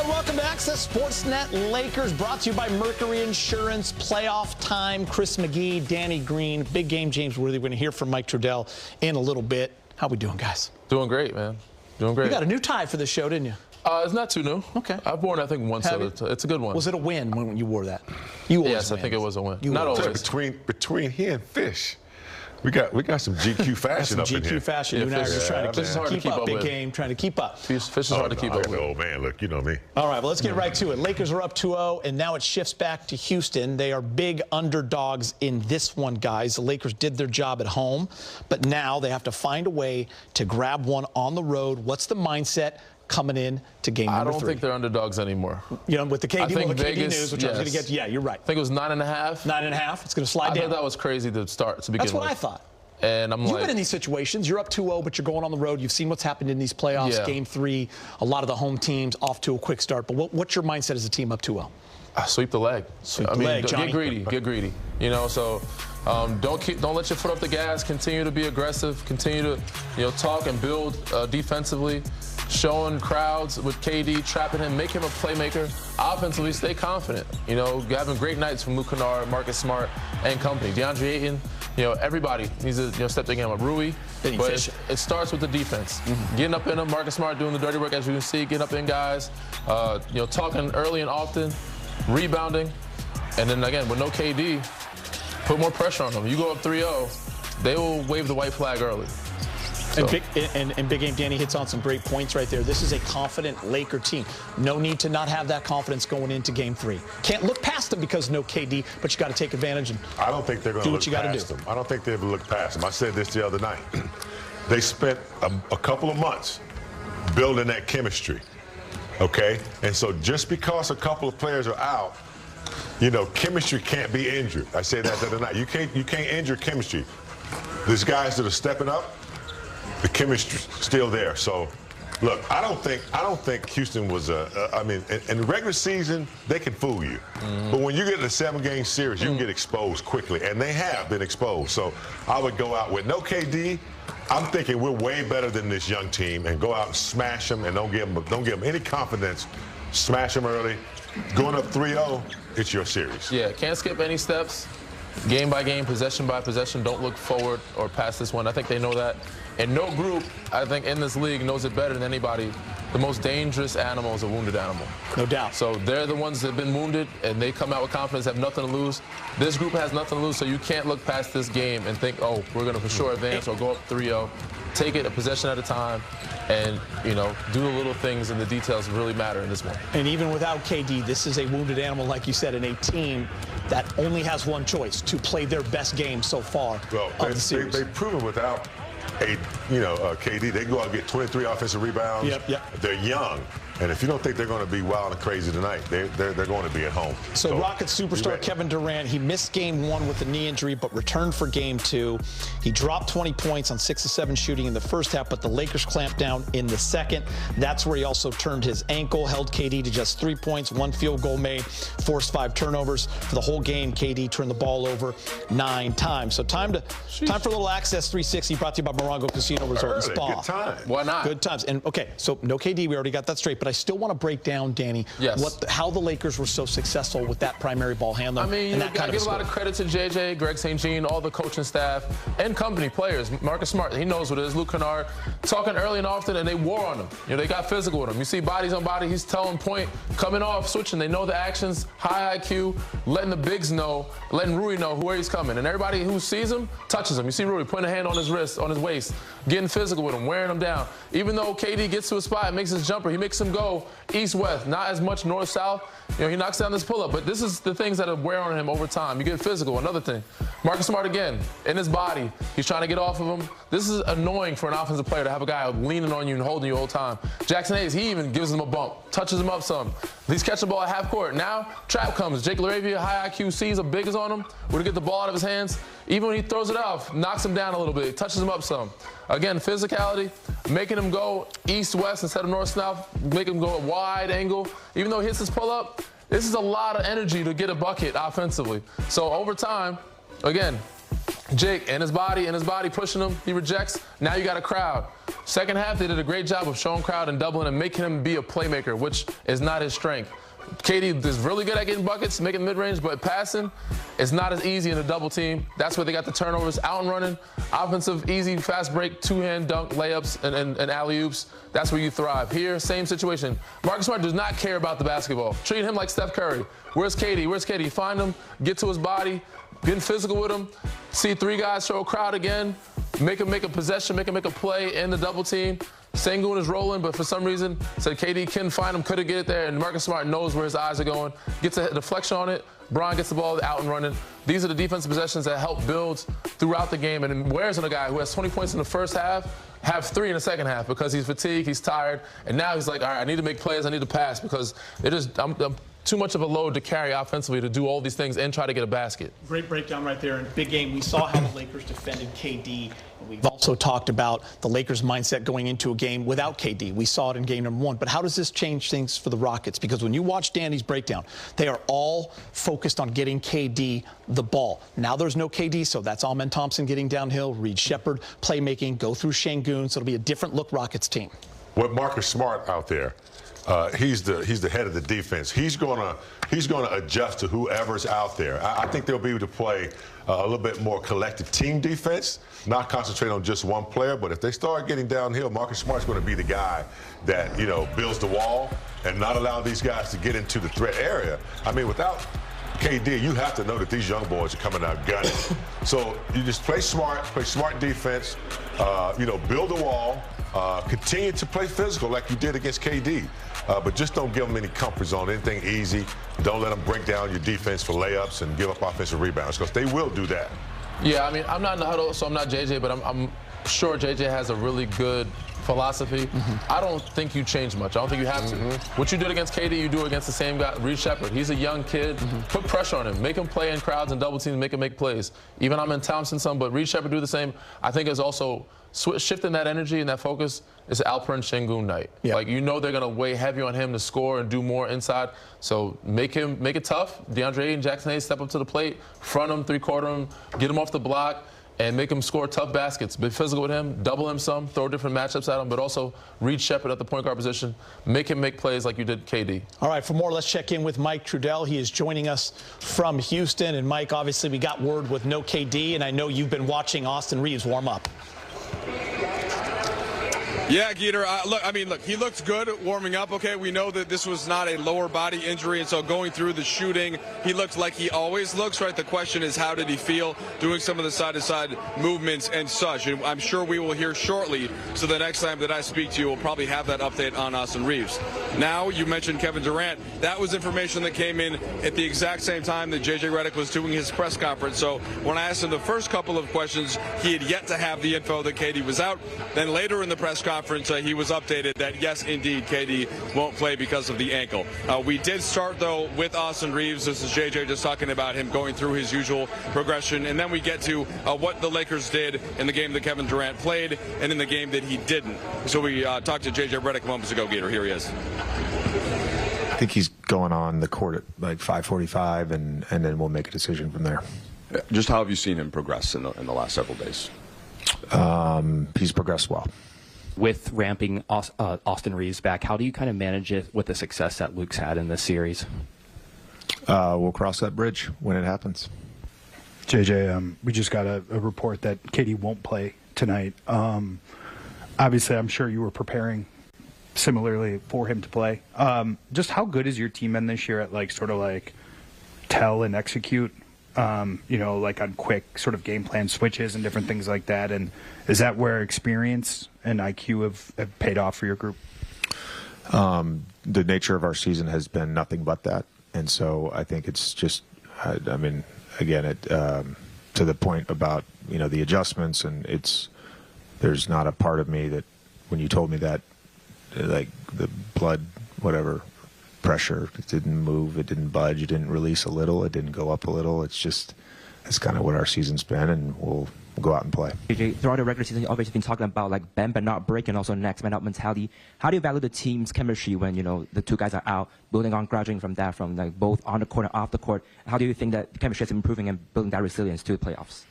Welcome to Access Sportsnet Lakers, brought to you by Mercury Insurance. Playoff time. Chris McGee, Danny Green, big game. James Worthy. We're going to hear from Mike Trudell in a little bit. How we doing, guys? Doing great, man. Doing great. You got a new tie for the show, didn't you? It's not too new. Okay. I've worn, I think, once. It's a good one. Was it a win when you wore that? You always Yes, win. I think it was a win. Not always. Between he and Fish, we got some GQ fashion up in here. GQ fashion. You and I are just trying to keep up. Big game, trying to keep up. Fish is hard to keep up with. Oh, man, look, you know me. All right, well, let's get right to it. Lakers are up 2-0, and now it shifts back to Houston. They are big underdogs in this one, guys. The Lakers did their job at home, but now they have to find a way to grab one on the road. What's the mindset coming in to game number 3? I don't think they're underdogs anymore. You know, with the KD, KD news, which I was going to get to. Yeah, you're right. I think it was 9.5. 9.5. It's going to slide down. I thought that was crazy to start to begin with. That's what I thought. And I'm You've been in these situations. You're up 2-0, but you're going on the road. You've seen what's happened in these playoffs. Yeah. Game 3, a lot of the home teams off to a quick start. But what's your mindset as a team up 2-0? Sweep the leg. Sweep the leg, Johnny. Get greedy. Get greedy. You know, so don't let your foot off the gas. Continue to be aggressive. Continue to talk and build defensively. Showing crowds with KD, trapping him, make him a playmaker. Offensively, stay confident. You know, having great nights from Luke Kennard, Marcus Smart, and company. DeAndre Ayton, everybody needs to step their game up. Rui, but it starts with the defense. Getting up in them, Marcus Smart doing the dirty work, as you can see, getting up in guys, talking early and often, rebounding, and then again, with no KD, put more pressure on them. You go up 3-0, they will wave the white flag early. And big game, Danny hits on some great points right there. This is a confident Laker team. No need to not have that confidence going into Game 3. Can't look past them because no KD, but you got to take advantage and I don't think they're going to look past them. I don't think they ever look past them. I said this the other night. They spent a couple of months building that chemistry, okay? And so just because a couple of players are out, chemistry can't be injured. I said that the other night. You can't injure chemistry. There's guys that are stepping up. The chemistry's still there. So, look, I don't think Houston was in the regular season, they can fool you. But when you get in a 7-game series, you can get exposed quickly, and they have been exposed. So I would go out with no KD. I'm thinking we're way better than this young team, and go out and smash them, and don't give them any confidence. Smash them early. Going up 3-0, it's your series. Yeah, can't skip any steps. Game by game, possession by possession. Don't look forward or past this one. I think they know that. And no group, I think, in this league knows it better than anybody. The most dangerous animal is a wounded animal. No doubt. So they're the ones that have been wounded, and they come out with confidence, have nothing to lose. This group has nothing to lose, so you can't look past this game and think, oh, we're going to for sure advance or go up 3-0. Take it a possession at a time and, do the little things, and the details really matter in this one. And even without KD, this is a wounded animal, like you said, in a team that only has one choice, to play their best game so far of the series. They've proven without KD, they go out and get 23 offensive rebounds. Yep. They're young. And if you don't think they're going to be wild and crazy tonight, they're going to be at home. So Rockets superstar Kevin Durant, he missed Game 1 with a knee injury, but returned for Game 2. He dropped 20 points on 6 of 7 shooting in the first half, but the Lakers clamped down in the second. That's where he also turned his ankle, held KD to just 3 points, 1 field goal made, forced 5 turnovers. For the whole game, KD turned the ball over 9 times. So time for a little Access 360, brought to you by Morongo Casino Resort and Spa. Good time. Why not? Good times. And okay, so no KD, we already got that straight. But I still want to break down, Danny, how the Lakers were so successful with that primary ball handler. I mean, I give a lot of credit to JJ, Greg St. Jean, all the coaching staff, and company players. Marcus Smart, he knows what it is. Luke Kennard, talking early and often, and they wore on him. They got physical with him. You see bodies on body. He's telling point, coming off, switching. They know the actions, high IQ, letting the bigs know, letting Rui know where he's coming. And everybody who sees him touches him. You see Rui putting a hand on his wrist, on his waist, getting physical with him, wearing him down. Even though KD gets to a spot, makes his jumper, he makes him go east-west, not as much north-south. He knocks down this pull-up, but this is the things that wear on him over time. You get physical. Another thing, Marcus Smart again, in his body. He's trying to get off of him. This is annoying for an offensive player to have a guy leaning on you and holding you the whole time. Jackson Hayes, he even gives him a bump, touches him up some. He's catching the ball at half court. Now, trap comes. Jake LaRavia, high IQ, sees a big is on him. We're to get the ball out of his hands. Even when he throws it off, knocks him down a little bit, touches him up some. Again, physicality, making him go east-west instead of north-south, making him go a wide angle. Even though he hits his pull-up, this is a lot of energy to get a bucket offensively. So over time, again, Jake and his body pushing him, he rejects. Now you got a crowd. Second half, they did a great job of showing crowd and doubling and making him be a playmaker, which is not his strength. KD is really good at getting buckets, making mid-range, but passing is not as easy in a double team. That's where they got the turnovers, out and running, offensive, easy, fast break, two-hand dunk, layups, and alley-oops. That's where you thrive. Here, same situation. Marcus Smart does not care about the basketball. Treat him like Steph Curry. Where's KD? Where's KD? Find him, get to his body, getting physical with him, see three guys show a crowd again, make him make a possession, make him make a play in the double team. Sengun is rolling, but for some reason, said KD couldn't find him, couldn't get it there, and Marcus Smart knows where his eyes are going, gets a deflection on it, Bron gets the ball out and running. These are the defensive possessions that help build throughout the game, and where's on a guy who has 20 points in the first half, have 3 in the second half because he's fatigued, he's tired, and now he's like, all right, I need to make plays, I need to pass because I'm too much of a load to carry offensively to do all these things and try to get a basket. Great breakdown right there. In a big game, we saw how the Lakers defended KD. We've also talked about the Lakers' mindset going into a game without KD. We saw it in game number 1. But how does this change things for the Rockets? Because when you watch Danny's breakdown, they are all focused on getting KD the ball. Now there's no KD, so that's Amen Thompson getting downhill, Reed Shepherd playmaking, go through Sengun. So it'll be a different look Rockets team. With Marcus Smart out there, he's the head of the defense. He's gonna adjust to whoever's out there. I think they'll be able to play a little bit more collective team defense, not concentrate on just one player. But if they start getting downhill, Marcus Smart's going to be the guy that builds the wall and not allow these guys to get into the threat area. I mean, without KD, you have to know that these young boys are coming out gunning. So you just play smart defense, build a wall, continue to play physical like you did against KD. But just don't give them any comfort zone, anything easy. Don't let them break down your defense for layups and give up offensive rebounds, because they will do that. Yeah, I mean, I'm not in the huddle, so I'm not JJ, but I'm sure JJ has a really good philosophy. I don't think you change much. I don't think you have to. What you did against KD, you do against the same guy, Reed Shepherd. He's a young kid. Put pressure on him. Make him play in crowds and double teams, make him make plays. Even Amen Thompson some, but Reed Shepherd do the same. I think it's also shifting that energy and that focus is Alperen Sengun night. Yeah. Like, they're going to weigh heavy on him to score and do more inside. So make it tough. DeAndre and Jackson Hayes step up to the plate, front him, three-quarter him, get him off the block, and make him score tough baskets. Be physical with him, double him some, throw different matchups at him, but also Reed Shepherd at the point guard position. Make him make plays like you did KD. All right, for more, let's check in with Mike Trudell. He is joining us from Houston. And Mike, obviously we got word with no KD, and I know you've been watching Austin Reeves warm up. Yeah, Geeter, look, he looked good warming up, okay? We know that this was not a lower body injury, and so going through the shooting, he looked like he always looks, right? The question is, how did he feel doing some of the side-to-side movements and such? And I'm sure we will hear shortly, so the next time that I speak to you, we'll probably have that update on Austin Reeves. Now, you mentioned Kevin Durant. That was information that came in at the exact same time that J.J. Redick was doing his press conference. So when I asked him the first couple of questions, he had yet to have the info that KD was out. Then later in the press conference, he was updated that, yes, indeed, KD won't play because of the ankle. We did start, though, with Austin Reeves. This is JJ just talking about him going through his usual progression. And then we get to what the Lakers did in the game that Kevin Durant played and in the game that he didn't. So we talked to J.J. Redick moments ago, Gator. Here he is. I think he's going on the court at like 5:45, and then we'll make a decision from there. Just how have you seen him progress in the last several days? He's progressed well. With ramping Austin Reeves back, how do you kind of manage it with the success that Luke's had in this series? We'll cross that bridge when it happens. JJ, we just got a report that KD won't play tonight. Obviously, I'm sure you were preparing similarly for him to play. Just how good is your team been this year at sort of tell and execute? Like on quick sort of game plan switches and different things like that. And is that where experience and IQ have paid off for your group? The nature of our season has been nothing but that. And so I think it's just, again, to the point about, the adjustments, and there's not a part of me that when you told me that, like the blood, whatever, pressure, it didn't move, it didn't budge, it didn't release a little, it didn't go up a little. That's kind of what our season's been, and we'll go out and play. JJ, throughout the regular season, you've always been talking about bend but not break, and also next man out mentality. How do you value the team's chemistry when the two guys are out, building on graduating from that, from both on the court and off the court? How do you think that chemistry is improving and building that resilience to the playoffs?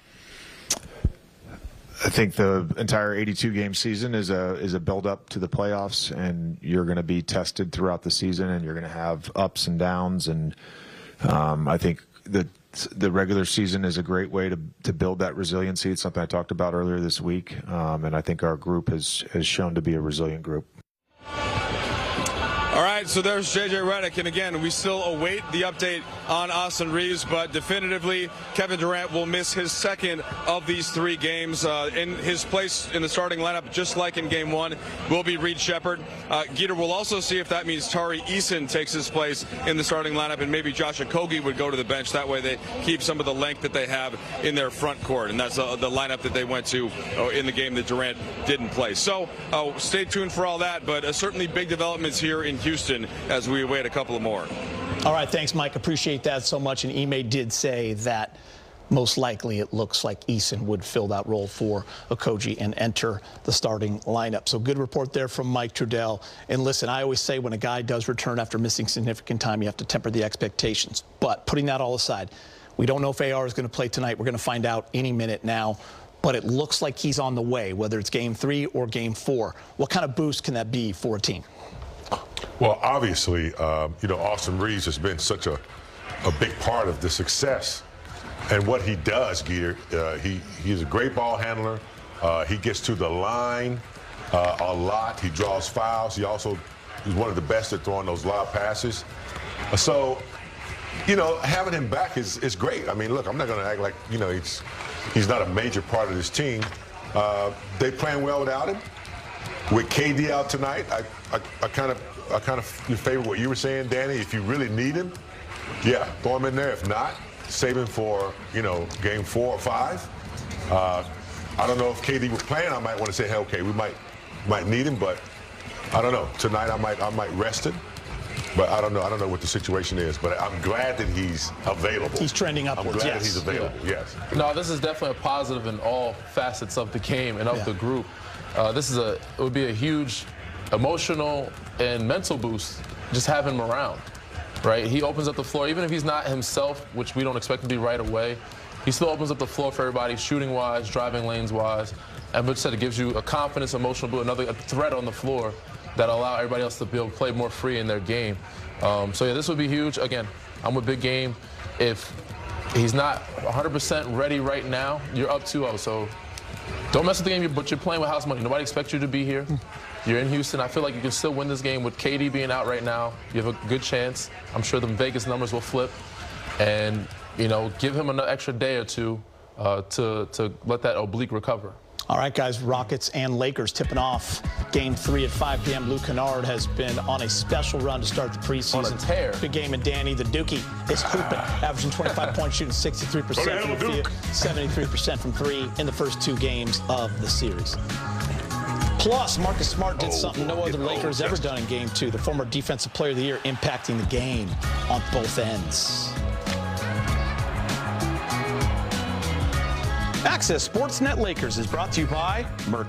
I think the entire 82-game season is a build-up to the playoffs, and you're going to be tested throughout the season, and you're going to have ups and downs. And I think the regular season is a great way to build that resiliency. It's something I talked about earlier this week, and I think our group has shown to be a resilient group. All right, so there's J.J. Redick, and again, we still await the update on Austin Reeves, but definitively, Kevin Durant will miss his second of these 3 games. In his place in the starting lineup, just like in Game 1, will be Reed Sheppard. Geeter will also see if that means Tari Eason takes his place in the starting lineup, and maybe Josh Okogie would go to the bench. That way they keep some of the length that they have in their front court, and that's the lineup that they went to in the game that Durant didn't play. So stay tuned for all that, but certainly big developments here in Houston as we await a couple of more. All right, thanks, Mike. Appreciate that so much. And Ime did say that most likely it looks like Eason would fill that role for Okogie and enter the starting lineup. So good report there from Mike Trudell. And listen, I always say when a guy does return after missing significant time, you have to temper the expectations. But putting that all aside, we don't know if AR is going to play tonight. We're going to find out any minute now. But it looks like he's on the way, whether it's Game 3 or Game 4. What kind of boost can that be for a team? Well, obviously, Austin Reeves has been such a big part of the success. And what he does, Geeter, he's a great ball handler. He gets to the line a lot. He draws fouls. He's one of the best at throwing those lob passes. So, having him back is great. I mean, look, I'm not going to act like, he's not a major part of this team. They playing well without him. With KD out tonight, I kind of favor what you were saying, Danny. If you really need him, yeah, throw him in there. If not, save him for Game 4 or 5. I don't know if KD was playing. I might want to say, hey, okay, we might need him, but I don't know. Tonight I might rest him, but I don't know. I don't know what the situation is. But I'm glad that he's available. He's trending upwards. I'm glad that he's available. Yeah. Yes. No, this is definitely a positive in all facets of the game and of the group. It would be a huge emotional and mental boost just having him around, right? He opens up the floor, even if he's not himself, which we don't expect to be right away. He still opens up the floor for everybody, shooting-wise, driving lanes-wise. And but said it gives you a confidence, emotional boost, another threat on the floor that allow everybody else to be able to play more free in their game. So, yeah, this would be huge. Again, I'm a big game. If he's not 100% ready right now, you're up 2-0. So don't mess with the game, but you're playing with house money. Nobody expects you to be here. You're in Houston. I feel like you can still win this game with KD being out right now. You have a good chance. I'm sure the Vegas numbers will flip. And, give him an extra day or two to let that oblique recover. All right, guys, Rockets and Lakers tipping off Game 3 at 5 p.m. Luke Kennard has been on a special run to start the preseason. On a tear. Big game, and Danny, the Dookie, is hooping, averaging 25 points, shooting 63% from the field, 73% from 3 in the first 2 games of the series. Plus, Marcus Smart did something no other Laker has ever done in Game 2. The former Defensive Player of the Year impacting the game on both ends. Access Sportsnet Lakers is brought to you by Merck.